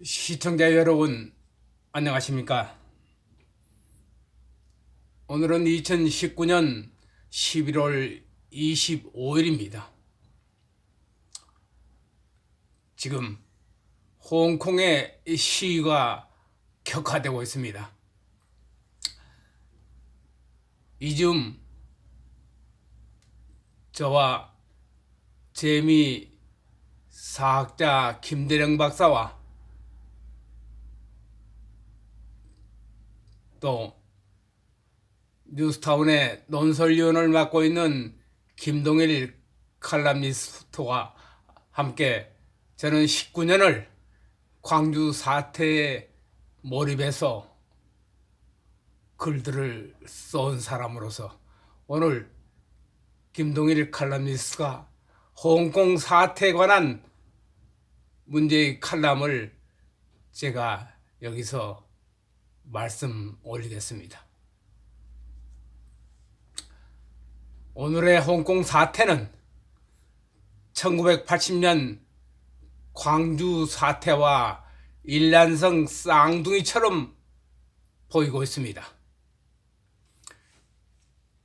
시청자 여러분, 안녕하십니까? 오늘은 2019년 11월 25일입니다. 지금 홍콩의 시위가 격화되고 있습니다. 이즘 저와 재미 사학자 김대령 박사와 또 뉴스타운의 논설위원을 맡고 있는 김동일 칼럼니스트와 함께 저는 19년을 광주 사태에 몰입해서 글들을 써온 사람으로서 오늘 김동일 칼럼니스트가 홍콩 사태에 관한 문제의 칼럼을 제가 여기서 말씀 올리겠습니다. 오늘의 홍콩 사태는 1980년 광주 사태와 일란성 쌍둥이처럼 보이고 있습니다.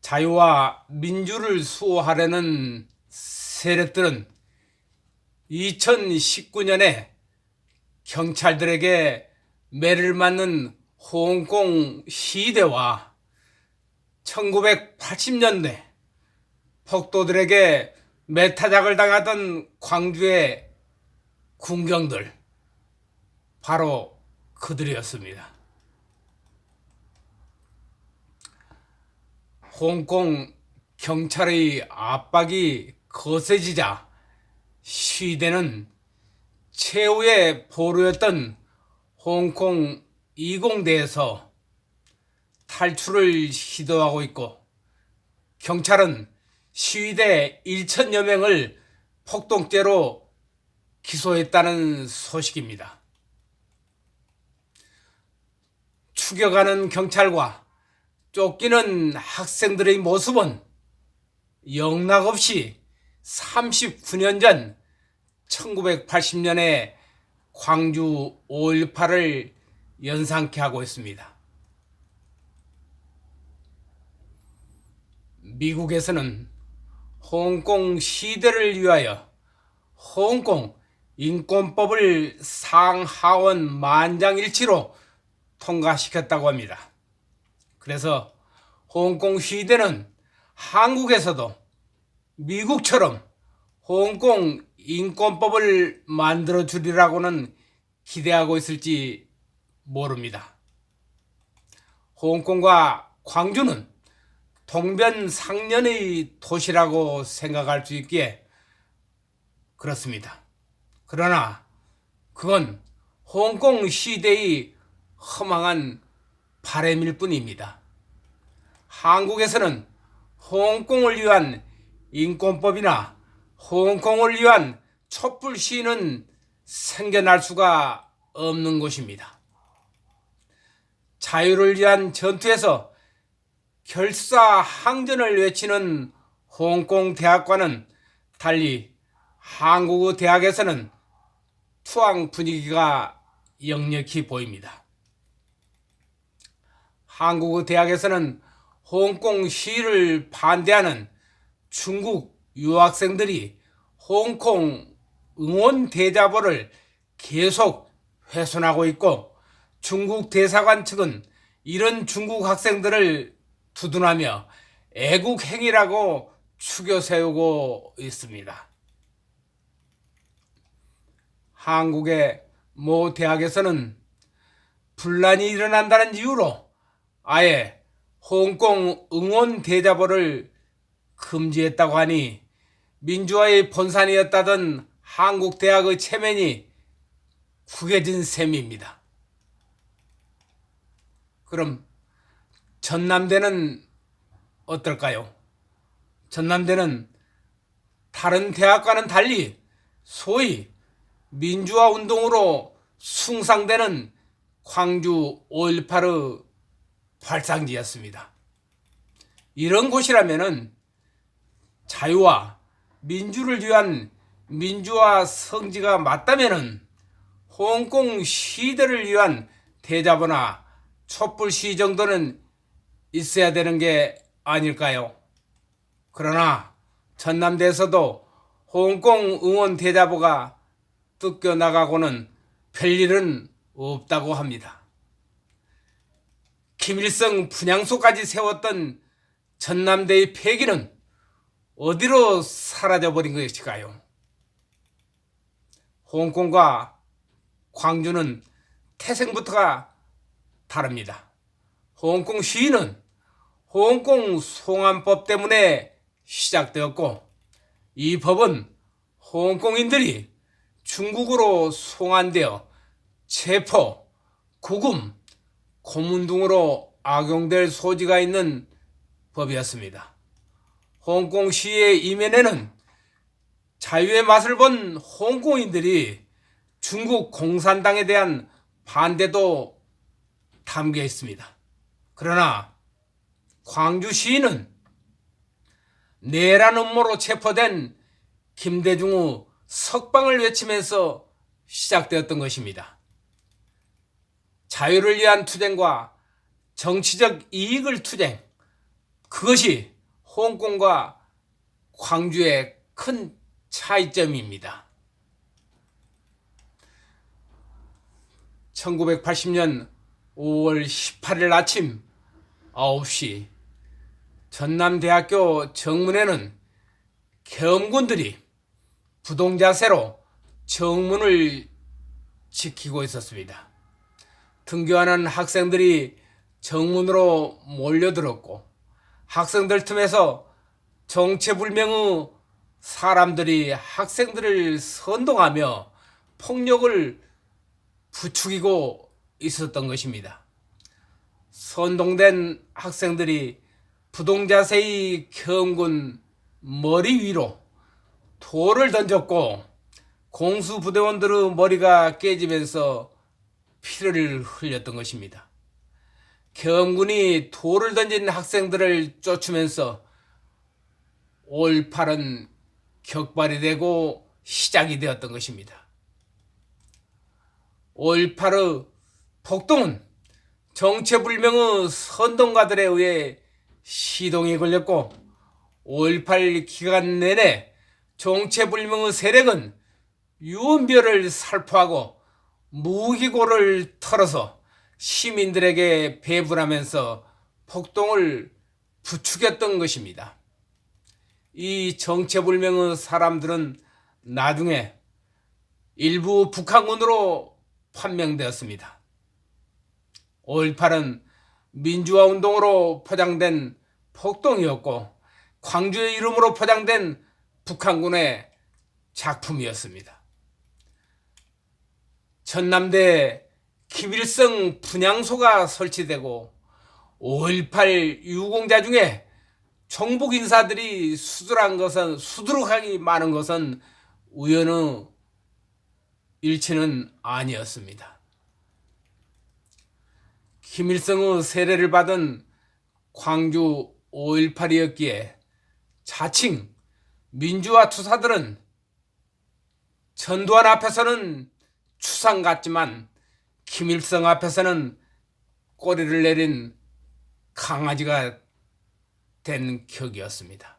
자유와 민주를 수호하려는 세력들은 2019년에 경찰들에게 매를 맞는 홍콩 시대와 1980년대 폭도들에게 매타작을 당하던 광주의 군경들, 바로 그들이었습니다. 홍콩 경찰의 압박이 거세지자 시위대는 최후의 보루였던 홍콩 이공대에서 탈출을 시도하고 있고, 경찰은 시위대 1천여 명을 폭동죄로 기소했다는 소식입니다. 추격하는 경찰과 쫓기는 학생들의 모습은 영락없이 39년 전 1980년에 광주 5.18을 연상케 하고 있습니다. 미국에서는 홍콩 시대를 위하여 홍콩 인권법을 상하원 만장일치로 통과시켰다고 합니다. 그래서 홍콩 시대는 한국에서도 미국처럼 홍콩 인권법을 만들어 주리라고는 기대하고 있을지 모릅니다. 홍콩과 광주는 동변상련의 도시라고 생각할 수 있기에 그렇습니다. 그러나 그건 홍콩 시대의 허망한 바램일 뿐입니다. 한국에서는 홍콩을 위한 인권법이나 홍콩을 위한 촛불 시위는 생겨날 수가 없는 곳입니다. 자유를 위한 전투에서 결사항전을 외치는 홍콩 대학과는 달리 한국의 대학에서는 투항 분위기가 역력히 보입니다. 한국의 대학에서는 홍콩 시위를 반대하는 중국 유학생들이 홍콩 응원 대자보를 계속 훼손하고 있고, 중국 대사관 측은 이런 중국 학생들을 두둔하며 애국행위라고 추겨 세우고 있습니다. 한국의 모 대학에서는 분란이 일어난다는 이유로 아예 홍콩 응원 대자보를 금지했다고 하니 민주화의 본산이었다던 한국 대학의 체면이 구겨진 셈입니다. 그럼 전남대는 어떨까요? 전남대는 다른 대학과는 달리 소위 민주화 운동으로 숭상되는 광주 5.18의 발상지였습니다. 이런 곳이라면은 자유와 민주를 위한 민주화 성지가 맞다면은 홍콩 시대를 위한 대자보나 촛불 시위 정도는 있어야 되는 게 아닐까요? 그러나 전남대에서도 홍콩 응원 대자보가 뜯겨 나가고는 별일은 없다고 합니다. 김일성 분향소까지 세웠던 전남대의 폐기는 어디로 사라져버린 것일까요? 홍콩과 광주는 태생부터가 다릅니다. 홍콩 시위는 홍콩 송환법 때문에 시작되었고, 이 법은 홍콩인들이 중국으로 송환되어 체포, 구금, 고문 등으로 악용될 소지가 있는 법이었습니다. 홍콩 시위의 이면에는 자유의 맛을 본 홍콩인들이 중국 공산당에 대한 반대도 담겨 있습니다. 그러나 광주 시위는 내란 음모로 체포된 김대중의 석방을 외치면서 시작되었던 것입니다. 자유를 위한 투쟁과 정치적 이익을 투쟁, 그것이 홍콩과 광주의 큰 차이점입니다. 1980년 5월 18일 아침 9시 전남대학교 정문에는 계엄군들이 부동자세로 정문을 지키고 있었습니다. 등교하는 학생들이 정문으로 몰려들었고, 학생들 틈에서 정체불명의 사람들이 학생들을 선동하며 폭력을 부추기고 있었던 것입니다. 선동된 학생들이 부동자세의 계엄군 머리 위로 돌을 던졌고, 공수부대원들의 머리가 깨지면서 피를 흘렸던 것입니다. 계엄군이 돌을 던진 학생들을 쫓으면서 5.18은 격발이 되고 시작이 되었던 것입니다. 5.18의 폭동은 정체불명의 선동가들에 의해 시동이 걸렸고, 5.18 기간 내내 정체불명의 세력은 유언비어를 살포하고 무기고를 털어서 시민들에게 배분하면서 폭동을 부추겼던 것입니다. 이 정체불명의 사람들은 나중에 일부 북한군으로 판명되었습니다. 5.18은 민주화 운동으로 포장된 폭동이었고, 광주의 이름으로 포장된 북한군의 작품이었습니다. 전남대에 김일성 분향소가 설치되고 5.18 유공자 중에 정복 인사들이 수두룩하게 많은 것은 우연의 일치는 아니었습니다. 김일성의 세례를 받은 광주 5.18이었기에 자칭 민주화 투사들은 전두환 앞에서는 추상 같지만 김일성 앞에서는 꼬리를 내린 강아지가 된 격이었습니다.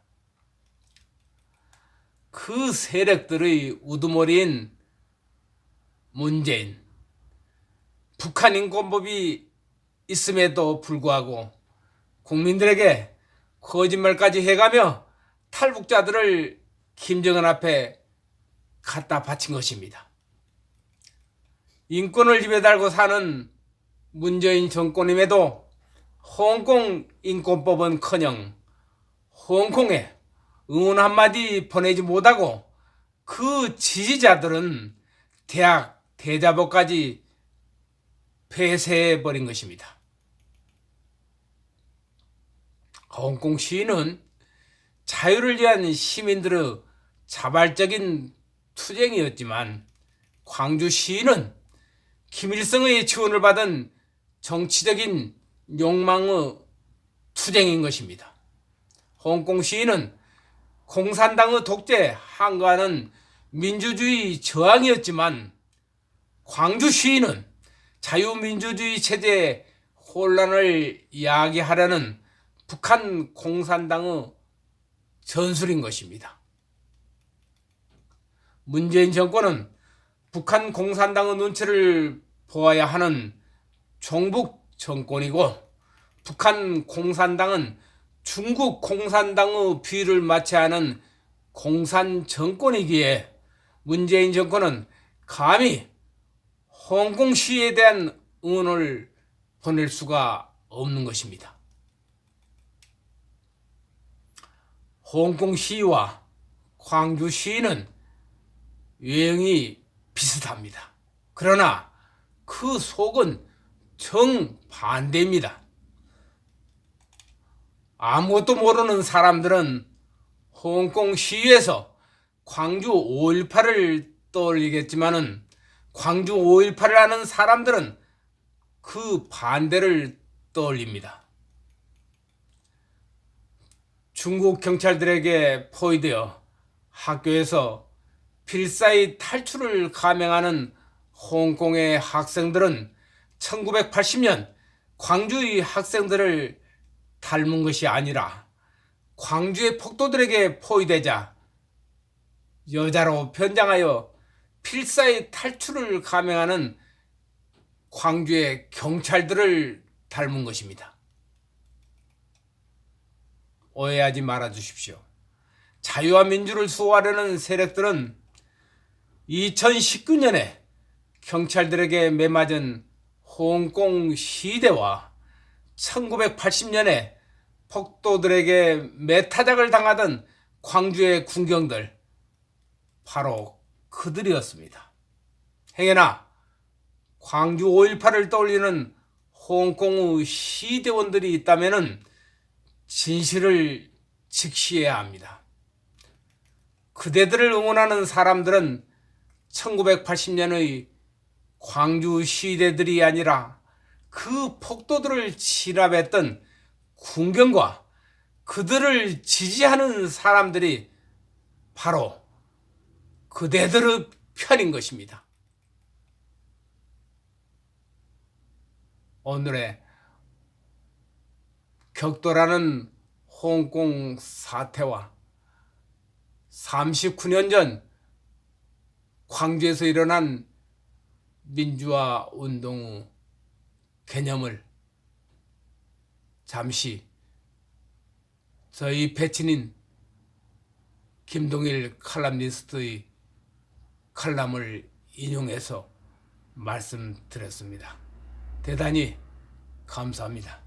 그 세력들의 우두머리인 문재인, 북한 인권법이 있음에도 불구하고 국민들에게 거짓말까지 해가며 탈북자들을 김정은 앞에 갖다 바친 것입니다. 인권을 입에 달고 사는 문재인 정권임에도 홍콩 인권법은커녕 홍콩에 응원 한마디 보내지 못하고 그 지지자들은 대학 대자보까지 폐쇄해버린 것입니다. 홍콩 시위는 자유를 위한 시민들의 자발적인 투쟁이었지만, 광주 시위는 김일성의 지원을 받은 정치적인 욕망의 투쟁인 것입니다. 홍콩 시위는 공산당의 독재 항거하는 민주주의 저항이었지만, 광주 시위는 자유민주주의 체제의 혼란을 야기하려는 북한 공산당의 전술인 것입니다. 문재인 정권은 북한 공산당의 눈치를 보아야 하는 종북 정권이고, 북한 공산당은 중국 공산당의 비위를 맞춰야 하는 공산 정권이기에 문재인 정권은 감히 홍콩 시위에 대한 응원을 보낼 수가 없는 것입니다. 홍콩 시위와 광주 시위는 유형이 비슷합니다. 그러나 그 속은 정반대입니다. 아무것도 모르는 사람들은 홍콩 시위에서 광주 5.18을 떠올리겠지만은, 광주 5.18을 아는 사람들은 그 반대를 떠올립니다. 중국 경찰들에게 포위되어 학교에서 필사의 탈출을 감행하는 홍콩의 학생들은 1980년 광주의 학생들을 닮은 것이 아니라 광주의 폭도들에게 포위되자 여자로 변장하여 필사의 탈출을 감행하는 광주의 경찰들을 닮은 것입니다. 오해하지 말아 주십시오. 자유와 민주를 수호하려는 세력들은 2019년에 경찰들에게 매맞은 홍콩 시대와 1980년에 폭도들에게 매타작을 당하던 광주의 군경들, 바로 그들이었습니다. 행여나 광주 5.18을 떠올리는 홍콩의 시대원들이 있다면 진실을 직시해야 합니다. 그대들을 응원하는 사람들은 1980년의 광주 시대들이 아니라 그 폭도들을 진압했던 군경과 그들을 지지하는 사람들이 바로 그대들의 편인 것입니다. 오늘의 격돌하는 홍콩 사태와 39년 전 광주에서 일어난 민주화 운동의 개념을 잠시 저희 패친인 김동일 칼럼니스트의 칼럼을 인용해서 말씀드렸습니다. 대단히 감사합니다.